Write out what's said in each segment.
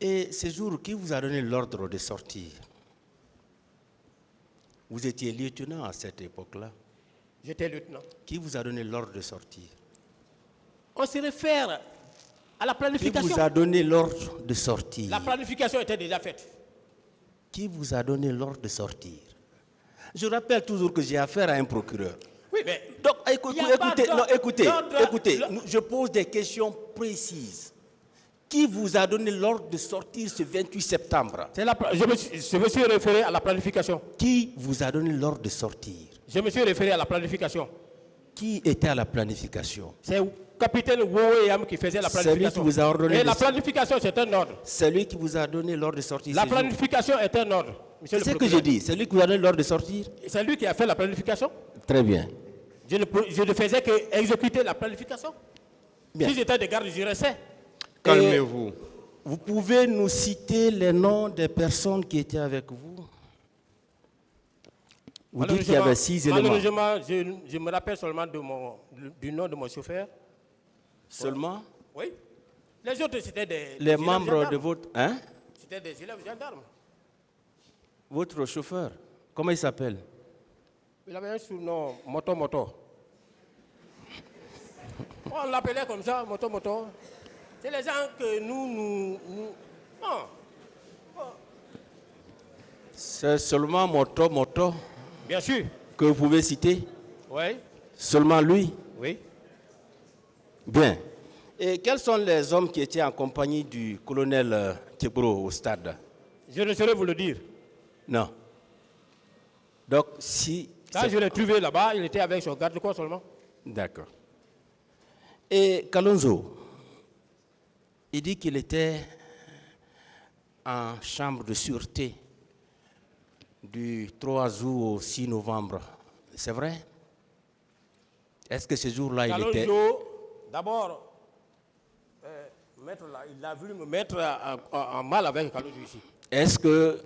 Et ce jour, qui vous a donné l'ordre de sortir? Vous étiez lieutenant à cette époque-là. J'étais lieutenant. Qui vous a donné l'ordre de sortir? On se réfère à la planification. Qui vous a donné l'ordre de sortir? La planification était déjà faite. Qui vous a donné l'ordre de sortir? Je rappelle toujours que j'ai affaire à un procureur. Oui, mais... Donc, écoutez, je pose des questions précises. Qui vous a donné l'ordre de sortir ce 28 septembre? Je me suis référé à la planification. Qui vous a donné l'ordre de sortir? Je me suis référé à la planification. Qui était à la planification? C'est le capitaine Woyam qui faisait la planification. Celui qui vous a ordonné. Et la planification, c'est un ordre. Celui qui vous a donné l'ordre de sortir. La planification est un ordre. C'est ce que j'ai dit. C'est lui qui vous a donné l'ordre de sortir. C'est lui qui a fait la planification. Très bien. Je ne faisais qu'exécuter la planification. Bien. Si j'étais de garde, je restais. Calmez-vous. Vous pouvez nous citer les noms des personnes qui étaient avec vous? Vous dites qu'il y avait 6 éléments. Malheureusement, je me rappelle seulement du nom de mon chauffeur. Seulement? Oui. Les autres, c'était des... Les membres de votre... Hein? C'était des élèves gendarmes. Votre chauffeur, comment il s'appelle? Il avait un surnom, Moto. On l'appelait comme ça, Moto. C'est les gens que nous... Non. C'est seulement Moto. Bien sûr. Que vous pouvez citer? Oui. Seulement lui? Oui. Bien. Et quels sont les hommes qui étaient en compagnie du colonel Tebro au stade? Je ne saurais vous le dire. Non. Donc, si... Quand je l'ai trouvé là-bas, il était avec son garde-corps seulement. D'accord. Et Kalonzo, il dit qu'il était en chambre de sûreté du 3 août au 6 novembre. C'est vrai? Est-ce que ce jour-là, il était... D'abord, il a voulu me mettre en mal avec Kalonzo ici. Est-ce que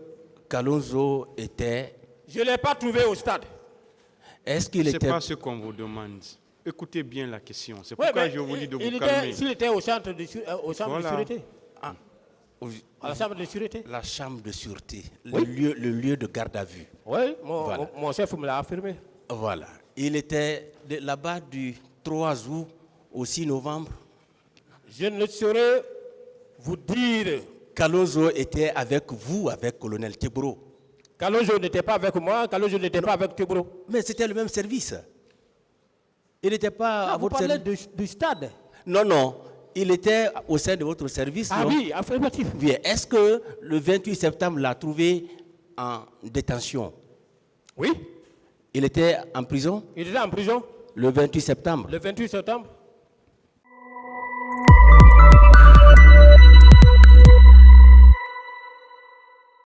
Kalonzo était... Je ne l'ai pas trouvé au stade. Est-ce qu'il était... Ce n'est pas ce qu'on vous demande. Écoutez bien la question. C'est pourquoi je vous dis de vous calmer. S'il était au centre de sûreté. Ah. À la chambre de sûreté. La chambre de sûreté, oui. le lieu de garde à vue. Oui, mon chef me l'a affirmé. Voilà. Il était là-bas du 3 août au 6 novembre. Je ne saurais vous dire. Kalonzo était avec vous, avec colonel Tebro. Kalonzo n'était pas avec moi, Kalonzo n'était pas avec Tebro. Mais c'était le même service. Il n'était pas à votre service. Vous parlez du stade? Non. Il était au sein de votre service. Ah non? Oui, affirmatif. Bien. Est-ce que le 28 septembre l'a trouvé en détention? Oui. Il était en prison? Il était en prison. Le 28 septembre? Le 28 septembre.